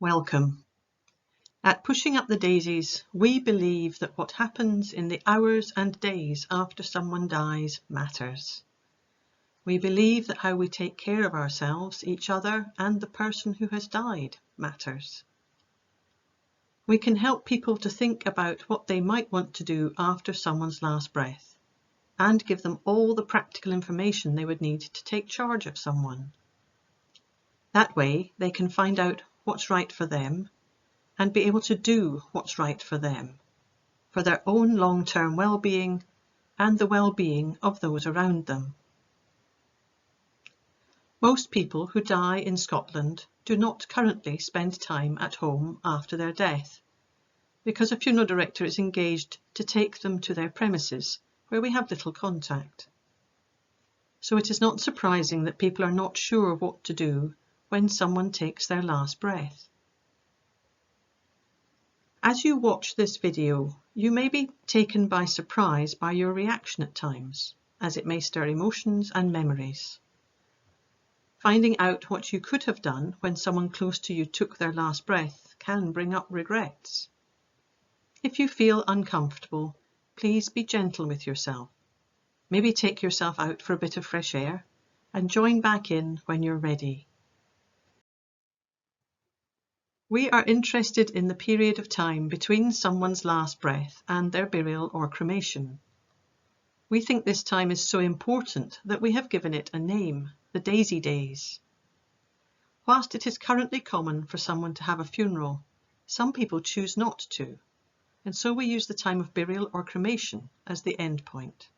Welcome. At Pushing Up the Daisies, we believe that what happens in the hours and days after someone dies matters. We believe that how we take care of ourselves, each other, and the person who has died matters. We can help people to think about what they might want to do after someone's last breath, and give them all the practical information they would need to take charge of someone. That way, they can find out what's right for them and be able to do what's right for them, for their own long-term well-being and the well-being of those around them. Most people who die in Scotland do not currently spend time at home after their death, because a funeral director is engaged to take them to their premises where we have little contact. So it is not surprising that people are not sure what to do when someone takes their last breath. As you watch this video, you may be taken by surprise by your reaction at times, as it may stir emotions and memories. Finding out what you could have done when someone close to you took their last breath can bring up regrets. If you feel uncomfortable, please be gentle with yourself. Maybe take yourself out for a bit of fresh air and join back in when you're ready. We are interested in the period of time between someone's last breath and their burial or cremation. We think this time is so important that we have given it a name, the Daisy Days. Whilst it is currently common for someone to have a funeral, some people choose not to, and so we use the time of burial or cremation as the end point.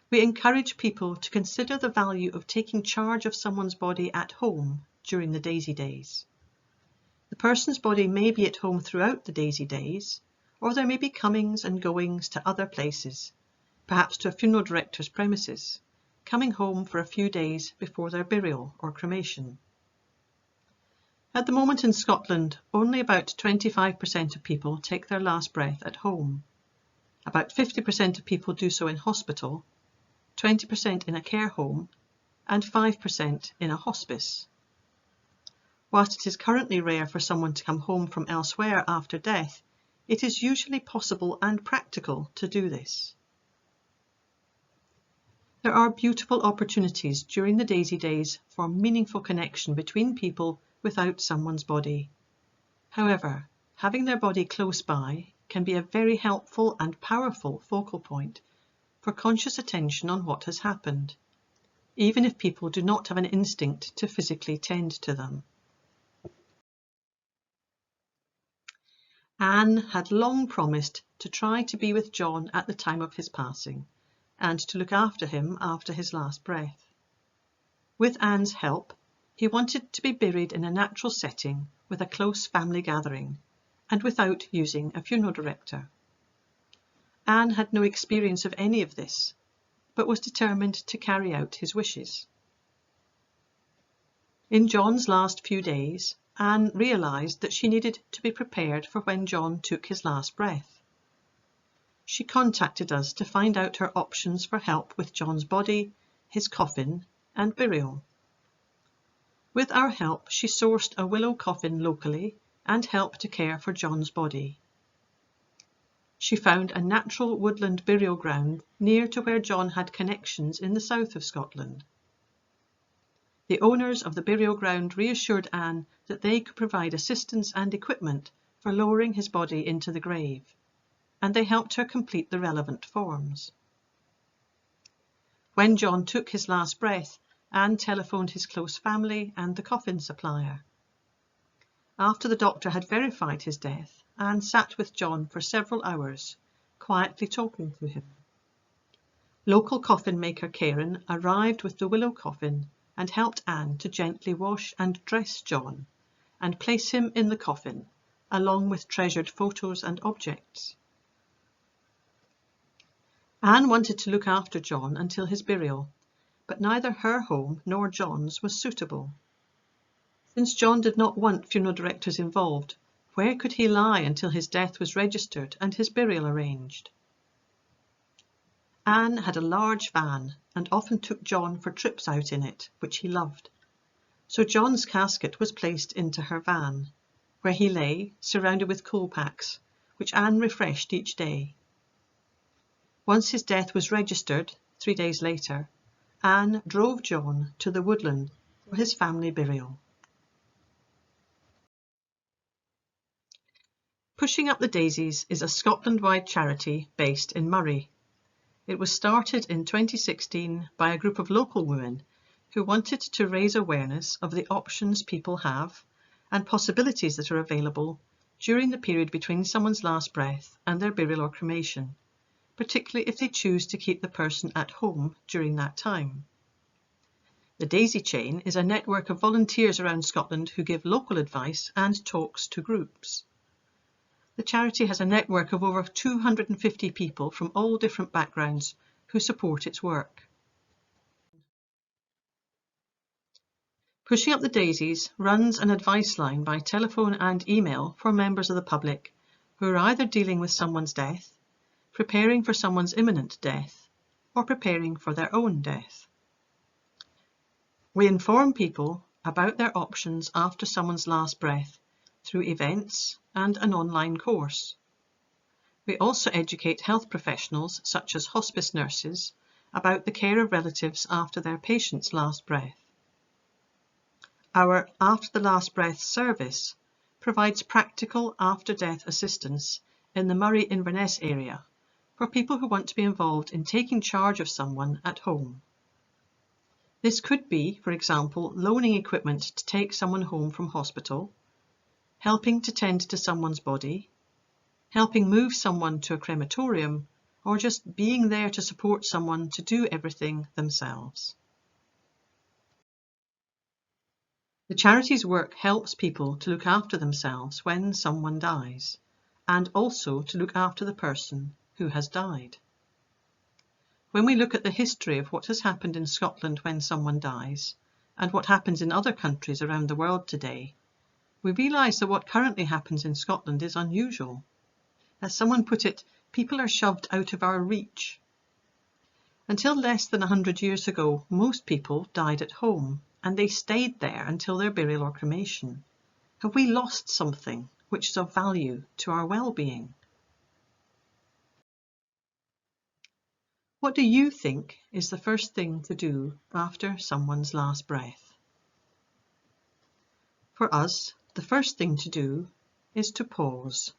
We encourage people to consider the value of taking charge of someone's body at home during the Daisy Days. The person's body may be at home throughout the Daisy Days, or there may be comings and goings to other places, perhaps to a funeral director's premises, coming home for a few days before their burial or cremation. At the moment in Scotland, only about 25% of people take their last breath at home. About 50% of people do so in hospital, 20% in a care home, and 5% in a hospice. Whilst it is currently rare for someone to come home from elsewhere after death, it is usually possible and practical to do this. There are beautiful opportunities during the Daisy Days for meaningful connection between people without someone's body. However, having their body close by can be a very helpful and powerful focal point for conscious attention on what has happened, even if people do not have an instinct to physically tend to them. Anne had long promised to try to be with John at the time of his passing and to look after him after his last breath. With Anne's help, he wanted to be buried in a natural setting with a close family gathering and without using a funeral director. Anne had no experience of any of this, but was determined to carry out his wishes. In John's last few days, Anne realised that she needed to be prepared for when John took his last breath. She contacted us to find out her options for help with John's body, his coffin, and burial. With our help, she sourced a willow coffin locally and helped to care for John's body. She found a natural woodland burial ground near to where John had connections in the south of Scotland. The owners of the burial ground reassured Anne that they could provide assistance and equipment for lowering his body into the grave, and they helped her complete the relevant forms. When John took his last breath, Anne telephoned his close family and the coffin supplier. After the doctor had verified his death, Anne sat with John for several hours, quietly talking to him. Local coffin maker Karen arrived with the willow coffin and helped Anne to gently wash and dress John and place him in the coffin, along with treasured photos and objects. Anne wanted to look after John until his burial, but neither her home nor John's was suitable. Since John did not want funeral directors involved, where could he lie until his death was registered and his burial arranged? Anne had a large van and often took John for trips out in it, which he loved. So John's casket was placed into her van, where he lay, surrounded with coal packs, which Anne refreshed each day. Once his death was registered, 3 days later, Anne drove John to the woodland for his family burial. Pushing Up the Daisies is a Scotland-wide charity based in Moray. It was started in 2016 by a group of local women who wanted to raise awareness of the options people have and possibilities that are available during the period between someone's last breath and their burial or cremation, particularly if they choose to keep the person at home during that time. The Daisy Chain is a network of volunteers around Scotland who give local advice and talks to groups. The charity has a network of over 250 people from all different backgrounds who support its work. Pushing Up the Daisies runs an advice line by telephone and email for members of the public who are either dealing with someone's death, preparing for someone's imminent death, or preparing for their own death. We inform people about their options after someone's last breath through events and an online course. We also educate health professionals, such as hospice nurses, about the care of relatives after their patient's last breath. Our After the Last Breath service provides practical after-death assistance in the Moray-Inverness area for people who want to be involved in taking charge of someone at home. This could be, for example, loaning equipment to take someone home from hospital, helping to tend to someone's body, helping move someone to a crematorium, or just being there to support someone to do everything themselves. The charity's work helps people to look after themselves when someone dies, and also to look after the person who has died. When we look at the history of what has happened in Scotland when someone dies, and what happens in other countries around the world today, we realise that what currently happens in Scotland is unusual. As someone put it, people are shoved out of our reach. Until less than 100 years ago, most people died at home, and they stayed there until their burial or cremation. Have we lost something which is of value to our well-being? What do you think is the first thing to do after someone's last breath? For us, the first thing to do is to pause.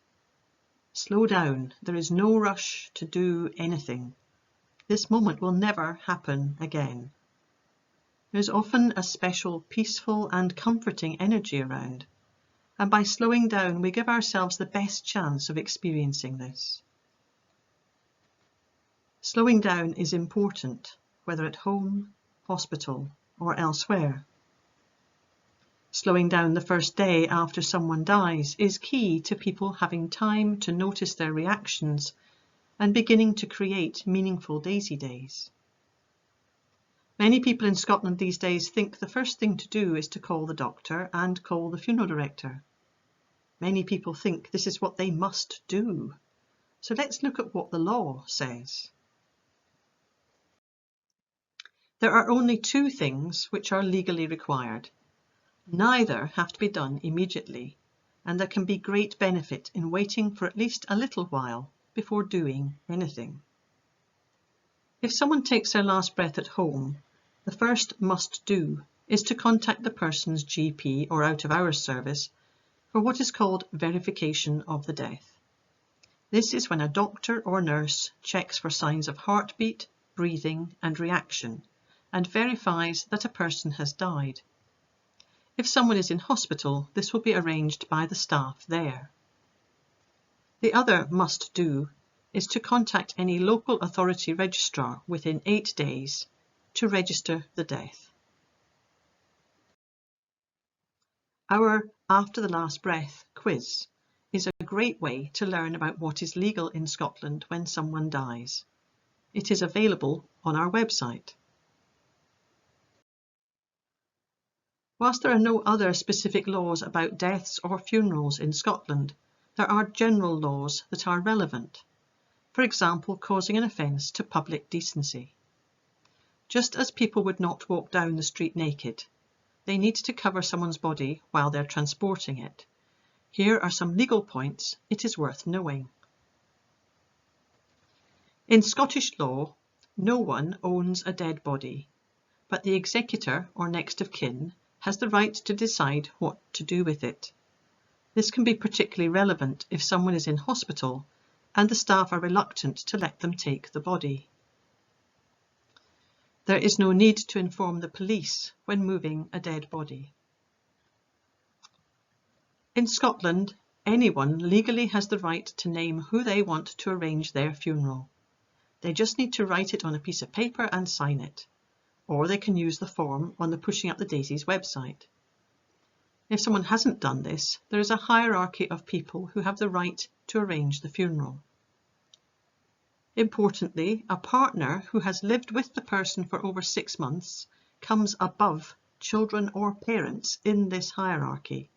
Slow down. There is no rush to do anything. This moment will never happen again. There's often a special, peaceful and comforting energy around, and by slowing down we give ourselves the best chance of experiencing this. Slowing down is important, whether at home, hospital, or elsewhere. Slowing down the first day after someone dies is key to people having time to notice their reactions and beginning to create meaningful Daisy days. Many people in Scotland these days think the first thing to do is to call the doctor and call the funeral director. Many people think this is what they must do. So let's look at what the law says. There are only 2 things which are legally required. Neither have to be done immediately, and there can be great benefit in waiting for at least a little while before doing anything. If someone takes their last breath at home, the first must do is to contact the person's GP or out-of-hours service for what is called verification of the death. This is when a doctor or nurse checks for signs of heartbeat, breathing and reaction, and verifies that a person has died. If someone is in hospital, this will be arranged by the staff there. The other must do is to contact any local authority registrar within 8 days to register the death. Our After the Last Breath quiz is a great way to learn about what is legal in Scotland when someone dies. It is available on our website. Whilst there are no other specific laws about deaths or funerals in Scotland, there are general laws that are relevant. For example, causing an offence to public decency. Just as people would not walk down the street naked, they need to cover someone's body while they're transporting it. Here are some legal points it is worth knowing. In Scottish law, no one owns a dead body, but the executor or next of kin has the right to decide what to do with it. This can be particularly relevant if someone is in hospital and the staff are reluctant to let them take the body. There is no need to inform the police when moving a dead body. In Scotland, anyone legally has the right to name who they want to arrange their funeral. They just need to write it on a piece of paper and sign it, or they can use the form on the Pushing Up the Daisies website. If someone hasn't done this, there is a hierarchy of people who have the right to arrange the funeral. Importantly, a partner who has lived with the person for over 6 months comes above children or parents in this hierarchy.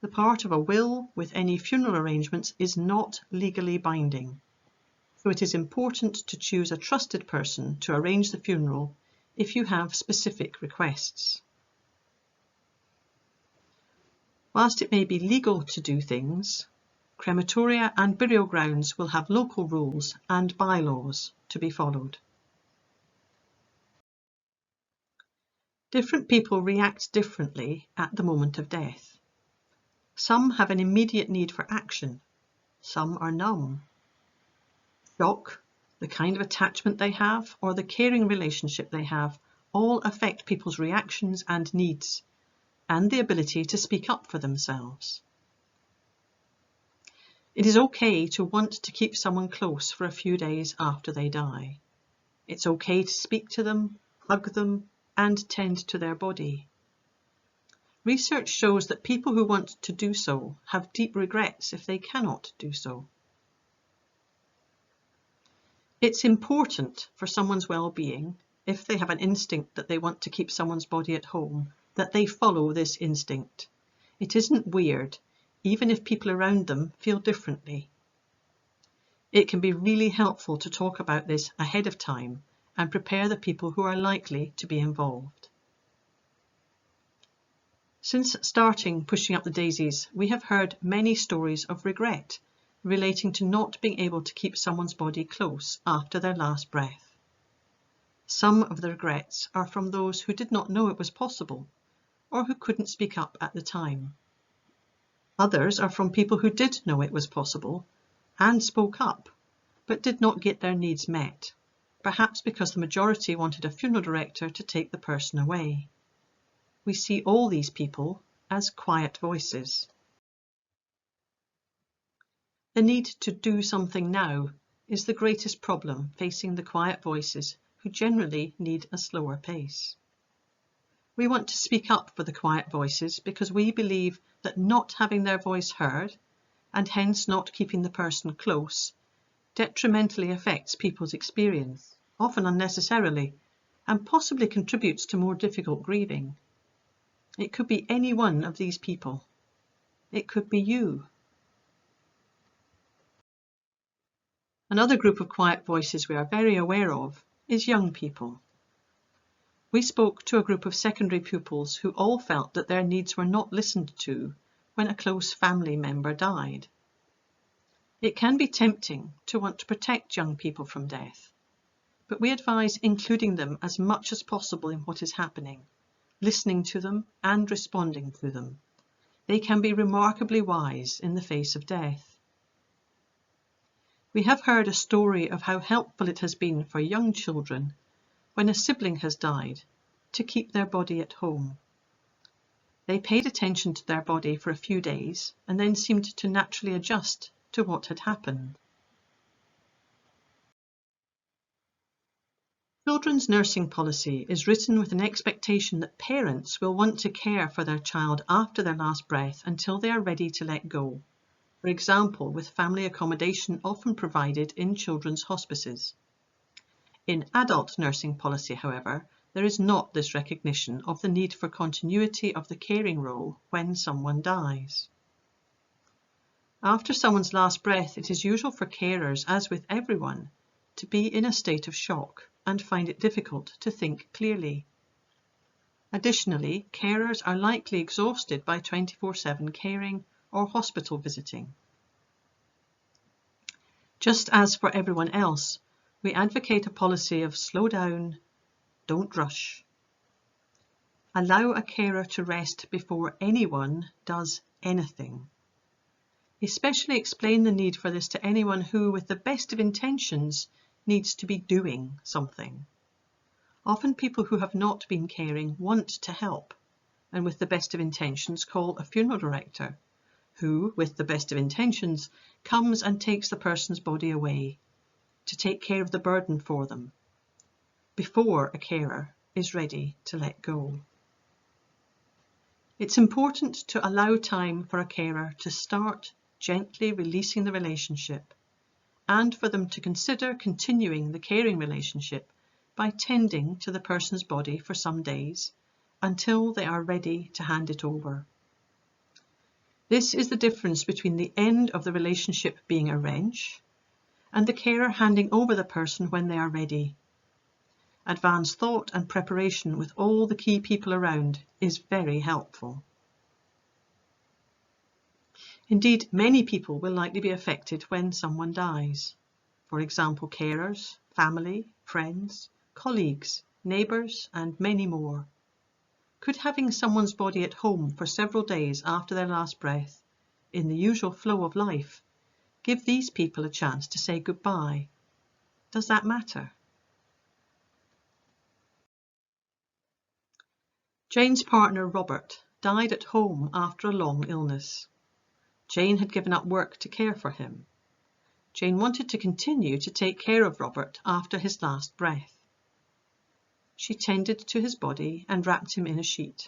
The part of a will with any funeral arrangements is not legally binding, so it is important to choose a trusted person to arrange the funeral if you have specific requests. Whilst it may be legal to do things, crematoria and burial grounds will have local rules and bylaws to be followed. Different people react differently at the moment of death. Some have an immediate need for action, some are numb. Shock, the kind of attachment they have, or the caring relationship they have, all affect people's reactions and needs, and the ability to speak up for themselves. It is okay to want to keep someone close for a few days after they die. It's okay to speak to them, hug them, and tend to their body. Research shows that people who want to do so have deep regrets if they cannot do so. It's important for someone's well-being, if they have an instinct that they want to keep someone's body at home, that they follow this instinct. It isn't weird, even if people around them feel differently. It can be really helpful to talk about this ahead of time and prepare the people who are likely to be involved. Since starting Pushing Up the Daisies, we have heard many stories of regret relating to not being able to keep someone's body close after their last breath. Some of the regrets are from those who did not know it was possible or who couldn't speak up at the time. Others are from people who did know it was possible and spoke up, but did not get their needs met, perhaps because the majority wanted a funeral director to take the person away. We see all these people as quiet voices. The need to do something now is the greatest problem facing the quiet voices who generally need a slower pace. We want to speak up for the quiet voices because we believe that not having their voice heard, and hence not keeping the person close, detrimentally affects people's experience, often unnecessarily, and possibly contributes to more difficult grieving. It could be any one of these people. It could be you. Another group of quiet voices we are very aware of is young people. We spoke to a group of secondary pupils who all felt that their needs were not listened to when a close family member died. It can be tempting to want to protect young people from death, but we advise including them as much as possible in what is happening, listening to them and responding to them. They can be remarkably wise in the face of death. We have heard a story of how helpful it has been for young children, when a sibling has died, to keep their body at home. They paid attention to their body for a few days and then seemed to naturally adjust to what had happened. Children's nursing policy is written with an expectation that parents will want to care for their child after their last breath until they are ready to let go. For example, with family accommodation often provided in children's hospices. In adult nursing policy, however, there is not this recognition of the need for continuity of the caring role when someone dies. After someone's last breath, it is usual for carers, as with everyone, to be in a state of shock and find it difficult to think clearly. Additionally, carers are likely exhausted by 24/7 caring or hospital visiting. Just as for everyone else, we advocate a policy of slow down, don't rush. Allow a carer to rest before anyone does anything. Especially explain the need for this to anyone who, with the best of intentions, needs to be doing something. Often people who have not been caring want to help, and with the best of intentions call a funeral director, who, with the best of intentions, comes and takes the person's body away to take care of the burden for them, before a carer is ready to let go. It's important to allow time for a carer to start gently releasing the relationship, and for them to consider continuing the caring relationship by tending to the person's body for some days until they are ready to hand it over. This is the difference between the end of the relationship being a wrench and the carer handing over the person when they are ready. Advanced thought and preparation with all the key people around is very helpful. Indeed, many people will likely be affected when someone dies. For example, carers, family, friends, colleagues, neighbours, and many more. Could having someone's body at home for several days after their last breath, in the usual flow of life, give these people a chance to say goodbye? Does that matter? Jane's partner, Robert, died at home after a long illness. Jane had given up work to care for him. Jane wanted to continue to take care of Robert after his last breath. She tended to his body and wrapped him in a sheet.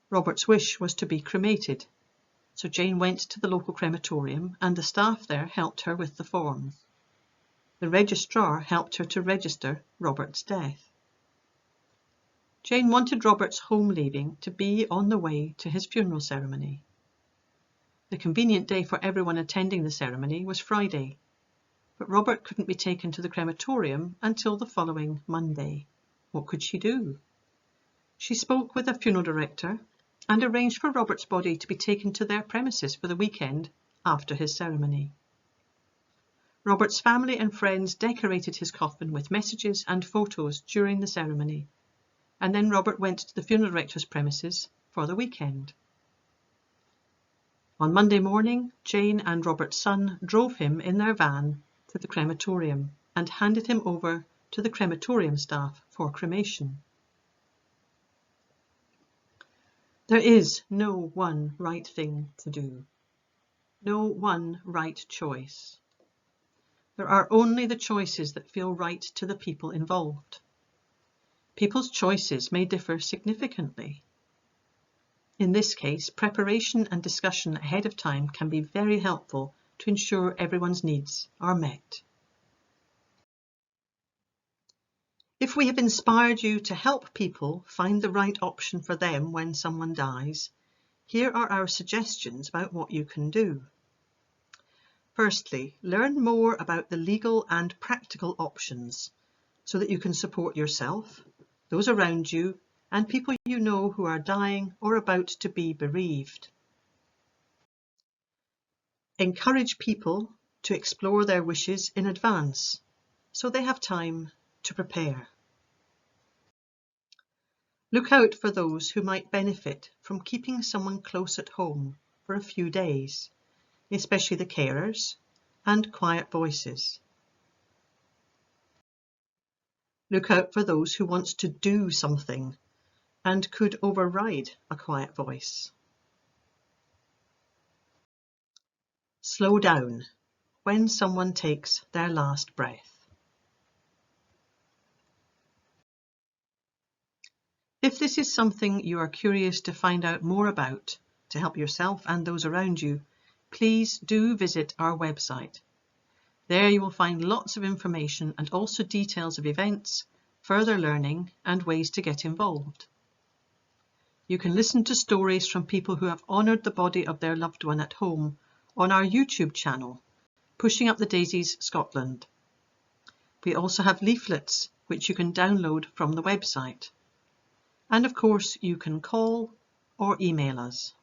Robert's wish was to be cremated, so Jane went to the local crematorium and the staff there helped her with the form. The registrar helped her to register Robert's death. Jane wanted Robert's home leaving to be on the way to his funeral ceremony. The convenient day for everyone attending the ceremony was Friday, but Robert couldn't be taken to the crematorium until the following Monday. What could she do? She spoke with a funeral director and arranged for Robert's body to be taken to their premises for the weekend after his ceremony. Robert's family and friends decorated his coffin with messages and photos during the ceremony, and then Robert went to the funeral director's premises for the weekend. On Monday morning, Jane and Robert's son drove him in their van to the crematorium and handed him over to the crematorium staff for cremation. There is no one right thing to do, no one right choice. There are only the choices that feel right to the people involved. People's choices may differ significantly. In this case, preparation and discussion ahead of time can be very helpful to ensure everyone's needs are met. If we have inspired you to help people find the right option for them when someone dies, here are our suggestions about what you can do. Firstly, learn more about the legal and practical options so that you can support yourself, those around you, and people you know who are dying or about to be bereaved. Encourage people to explore their wishes in advance so they have time to prepare. Look out for those who might benefit from keeping someone close at home for a few days, especially the carers and quiet voices. Look out for those who want to do something and could override a quiet voice. Slow down when someone takes their last breath. If this is something you are curious to find out more about to help yourself and those around you, please do visit our website. There you will find lots of information and also details of events, further learning, and ways to get involved. You can listen to stories from people who have honoured the body of their loved one at home on our YouTube channel, Pushing Up the Daisies Scotland. We also have leaflets which you can download from the website. And of course, you can call or email us.